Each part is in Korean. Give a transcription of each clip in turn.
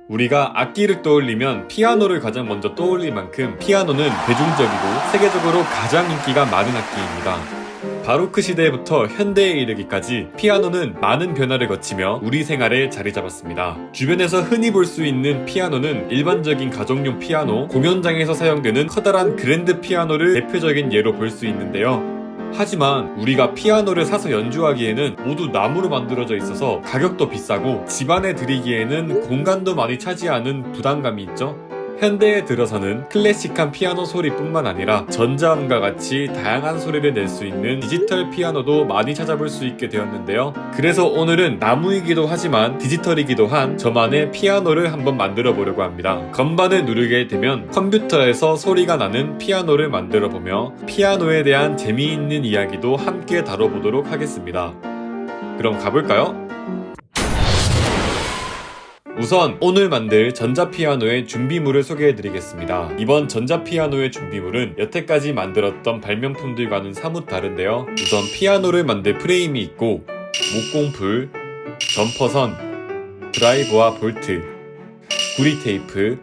우리가 악기를 떠올리면 피아노를 가장 먼저 떠올릴 만큼 피아노는 대중적이고 세계적으로 가장 인기가 많은 악기입니다. 바로크 시대부터 현대에 이르기까지 피아노는 많은 변화를 거치며 우리 생활에 자리 잡았습니다. 주변에서 흔히 볼 수 있는 피아노는 일반적인 가정용 피아노, 공연장에서 사용되는 커다란 그랜드 피아노를 대표적인 예로 볼 수 있는데요. 하지만 우리가 피아노를 사서 연주하기에는 모두 나무로 만들어져 있어서 가격도 비싸고 집안에 들이기에는 공간도 많이 차지하는 부담감이 있죠. 현대에 들어서는 클래식한 피아노 소리뿐만 아니라 전자음과 같이 다양한 소리를 낼 수 있는 디지털 피아노도 많이 찾아볼 수 있게 되었는데요. 그래서 오늘은 나무이기도 하지만 디지털이기도 한 저만의 피아노를 한번 만들어 보려고 합니다. 건반을 누르게 되면 컴퓨터에서 소리가 나는 피아노를 만들어 보며 피아노에 대한 재미있는 이야기도 함께 다뤄보도록 하겠습니다. 그럼 가볼까요? 우선 오늘 만들 전자피아노의 준비물을 소개해드리겠습니다. 이번 전자피아노의 준비물은 여태까지 만들었던 발명품들과는 사뭇 다른데요. 우선 피아노를 만들 프레임이 있고 목공풀, 점퍼선, 드라이버와 볼트, 구리 테이프,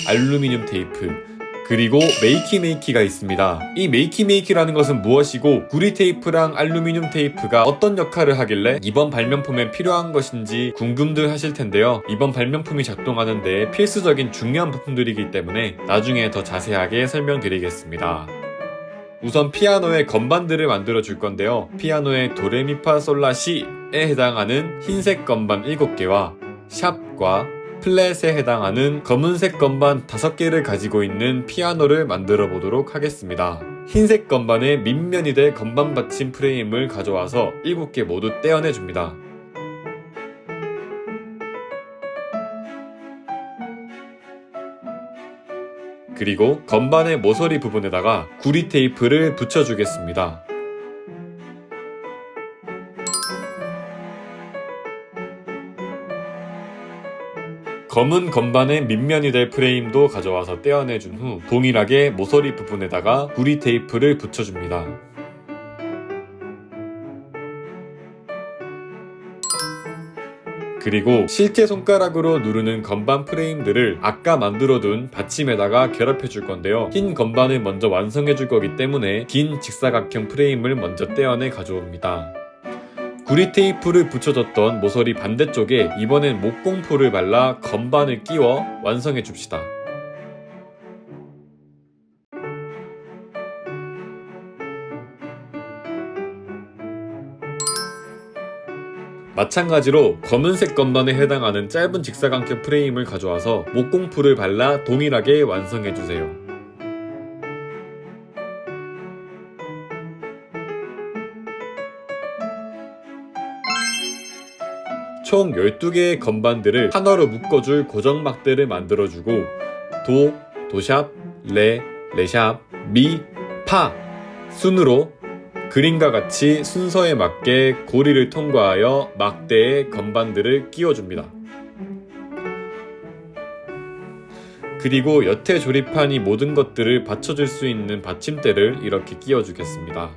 알루미늄 테이프, 그리고 메이키가 있습니다. 이 메이키라는 것은 무엇이고 구리 테이프랑 알루미늄 테이프가 어떤 역할을 하길래 이번 발명품에 필요한 것인지 궁금들 하실 텐데요. 이번 발명품이 작동하는 데 필수적인 중요한 부품들이기 때문에 나중에 더 자세하게 설명드리겠습니다. 우선 피아노의 건반들을 만들어 줄 건데요. 피아노의 도레미파솔라시에 해당하는 흰색 건반 7개와 샵과 플랫에 해당하는 검은색 건반 5개를 가지고 있는 피아노를 만들어 보도록 하겠습니다. 흰색 건반에 밑면이 될 건반 받침 프레임을 가져와서 7개 모두 떼어내 줍니다. 그리고 건반의 모서리 부분에다가 구리 테이프를 붙여주겠습니다. 검은 건반의 밑면이 될 프레임도 가져와서 떼어내준 후 동일하게 모서리 부분에다가 구리 테이프를 붙여줍니다. 그리고 실제 손가락으로 누르는 건반 프레임들을 아까 만들어둔 받침에다가 결합해줄 건데요. 흰 건반을 먼저 완성해줄 거기 때문에 긴 직사각형 프레임을 먼저 떼어내 가져옵니다. 구리 테이프를 붙여줬던 모서리 반대쪽에 이번엔 목공풀을 발라 건반을 끼워 완성해 줍시다. 마찬가지로 검은색 건반에 해당하는 짧은 직사각형 프레임을 가져와서 목공풀을 발라 동일하게 완성해 주세요. 총 12개의 건반들을 하나로 묶어줄 고정막대를 만들어주고 도, 도샵, 레, 레샵, 미, 파 순으로 그림과 같이 순서에 맞게 고리를 통과하여 막대에 건반들을 끼워줍니다. 그리고 여태 조립한 이 모든 것들을 받쳐줄 수 있는 받침대를 이렇게 끼워주겠습니다.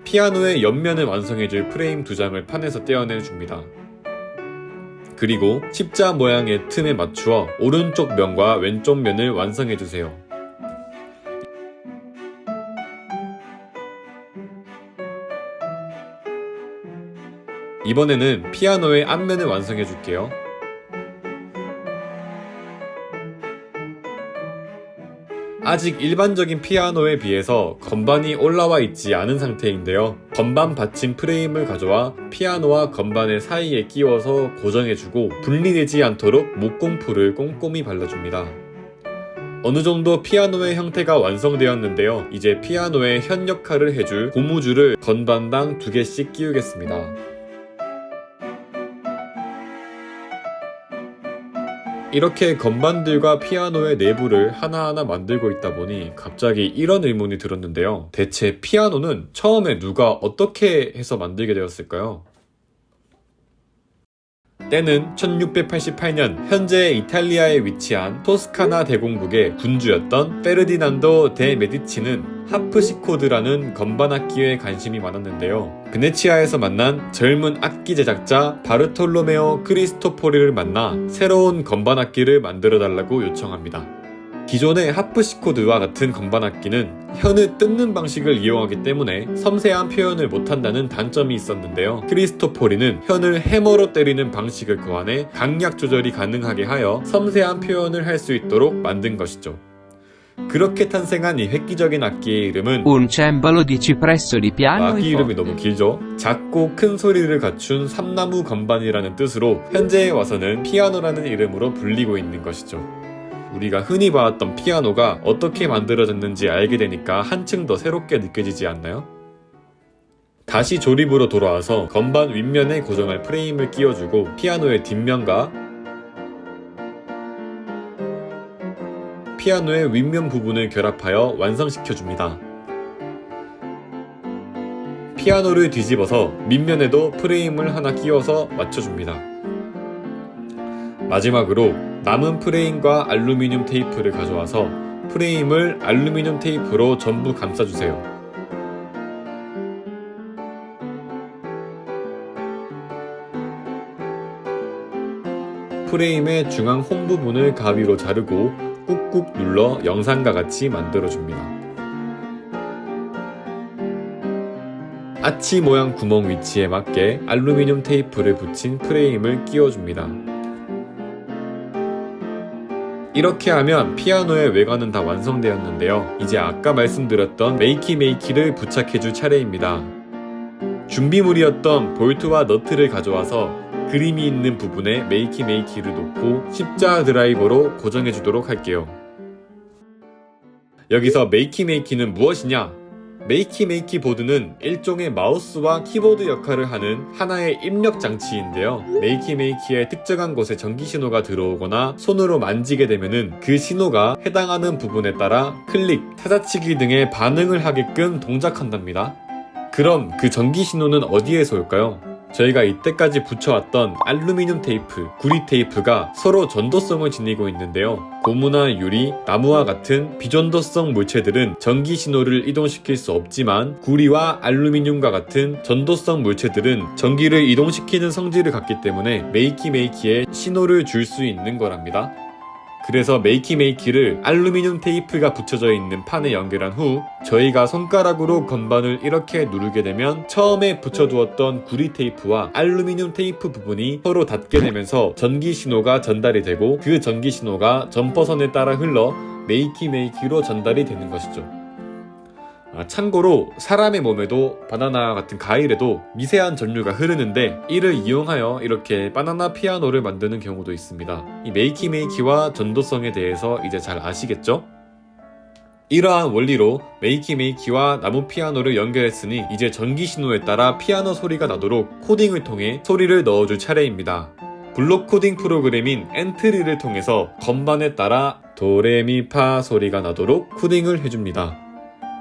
피아노의 옆면을 완성해줄 프레임 2장을 판에서 떼어내줍니다. 그리고 십자 모양의 틈에 맞추어 오른쪽 면과 왼쪽 면을 완성해주세요. 이번에는 피아노의 앞면을 완성해줄게요. 아직 일반적인 피아노에 비해서 건반이 올라와 있지 않은 상태인데요. 건반 받침 프레임을 가져와 피아노와 건반의 사이에 끼워서 고정해주고 분리되지 않도록 목공풀을 꼼꼼히 발라줍니다. 어느 정도 피아노의 형태가 완성되었는데요. 이제 피아노의 현 역할을 해줄 고무줄을 건반당 2개씩 끼우겠습니다. 이렇게 건반들과 피아노의 내부를 하나하나 만들고 있다 보니 갑자기 이런 의문이 들었는데요. 대체 피아노는 처음에 누가 어떻게 해서 만들게 되었을까요? 때는 1688년 현재 이탈리아에 위치한 토스카나 대공국의 군주였던 페르디난도 데 메디치는 하프시코드라는 건반 악기에 관심이 많았는데요. 베네치아에서 만난 젊은 악기 제작자 바르톨로메오 크리스토포리를 만나 새로운 건반 악기를 만들어 달라고 요청합니다. 기존의 하프시코드와 같은 건반 악기는 현을 뜯는 방식을 이용하기 때문에 섬세한 표현을 못한다는 단점이 있었는데요. 크리스토포리는 현을 해머로 때리는 방식을 고안해 강약 조절이 가능하게 하여 섬세한 표현을 할 수 있도록 만든 것이죠. 그렇게 탄생한 이 획기적인 악기의 이름은 Un cembalo di cipresso di piano e 악기 이름이 forte. 너무 길죠? 작고 큰 소리를 갖춘 삼나무 건반이라는 뜻으로 현재에 와서는 피아노라는 이름으로 불리고 있는 것이죠. 우리가 흔히 봐왔던 피아노가 어떻게 만들어졌는지 알게 되니까 한층 더 새롭게 느껴지지 않나요? 다시 조립으로 돌아와서 건반 윗면에 고정할 프레임을 끼워주고 피아노의 뒷면과 피아노의 윗면 부분을 결합하여 완성시켜줍니다. 피아노를 뒤집어서 밑면에도 프레임을 하나 끼워서 맞춰줍니다. 마지막으로 남은 프레임과 알루미늄 테이프를 가져와서 프레임을 알루미늄 테이프로 전부 감싸주세요. 프레임의 중앙 홈 부분을 가위로 자르고 꾹꾹 눌러 영상과 같이 만들어줍니다. 아치 모양 구멍 위치에 맞게 알루미늄 테이프를 붙인 프레임을 끼워줍니다. 이렇게 하면 피아노의 외관은 다 완성되었는데요. 이제 아까 말씀드렸던 메이키를 부착해줄 차례입니다. 준비물이었던 볼트와 너트를 가져와서 그림이 있는 부분에 메이키를 놓고 십자 드라이버로 고정해주도록 할게요. 여기서 메이키는 무엇이냐? 메이키 보드는 일종의 마우스와 키보드 역할을 하는 하나의 입력 장치인데요. 메이키의 특정한 곳에 전기 신호가 들어오거나 손으로 만지게 되면은 그 신호가 해당하는 부분에 따라 클릭, 타자치기 등의 반응을 하게끔 동작한답니다. 그럼 그 전기 신호는 어디에서 올까요? 저희가 이때까지 붙여왔던 알루미늄 테이프, 구리 테이프가 서로 전도성을 지니고 있는데요. 고무나 유리, 나무와 같은 비전도성 물체들은 전기 신호를 이동시킬 수 없지만 구리와 알루미늄과 같은 전도성 물체들은 전기를 이동시키는 성질을 갖기 때문에 메이키에 신호를 줄 수 있는 거랍니다. 그래서 메이키를 알루미늄 테이프가 붙여져 있는 판에 연결한 후 저희가 손가락으로 건반을 이렇게 누르게 되면 처음에 붙여두었던 구리 테이프와 알루미늄 테이프 부분이 서로 닿게 되면서 전기 신호가 전달이 되고 그 전기 신호가 점퍼선에 따라 흘러 메이키로 전달이 되는 것이죠. 참고로 사람의 몸에도 바나나 같은 과일에도 미세한 전류가 흐르는데 이를 이용하여 이렇게 바나나 피아노를 만드는 경우도 있습니다. 이 메이키와 전도성에 대해서 이제 잘 아시겠죠? 이러한 원리로 메이키와 나무 피아노를 연결했으니 이제 전기 신호에 따라 피아노 소리가 나도록 코딩을 통해 소리를 넣어줄 차례입니다. 블록 코딩 프로그램인 엔트리를 통해서 건반에 따라 도레미파 소리가 나도록 코딩을 해줍니다.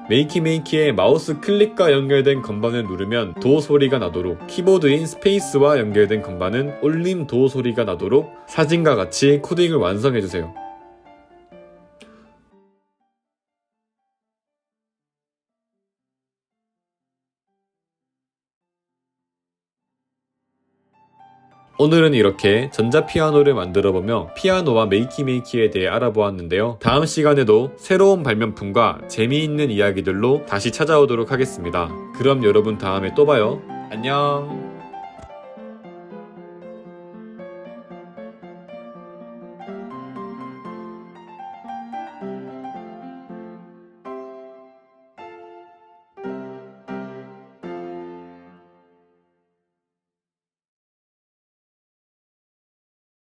메이키의 마우스 클릭과 연결된 건반을 누르면 도 소리가 나도록, 키보드인 스페이스와 연결된 건반은 올림 도 소리가 나도록 사진과 같이 코딩을 완성해주세요. 오늘은 이렇게 전자피아노를 만들어보며 피아노와 메이키에 대해 알아보았는데요. 다음 시간에도 새로운 발명품과 재미있는 이야기들로 다시 찾아오도록 하겠습니다. 그럼 여러분 다음에 또 봐요. 안녕.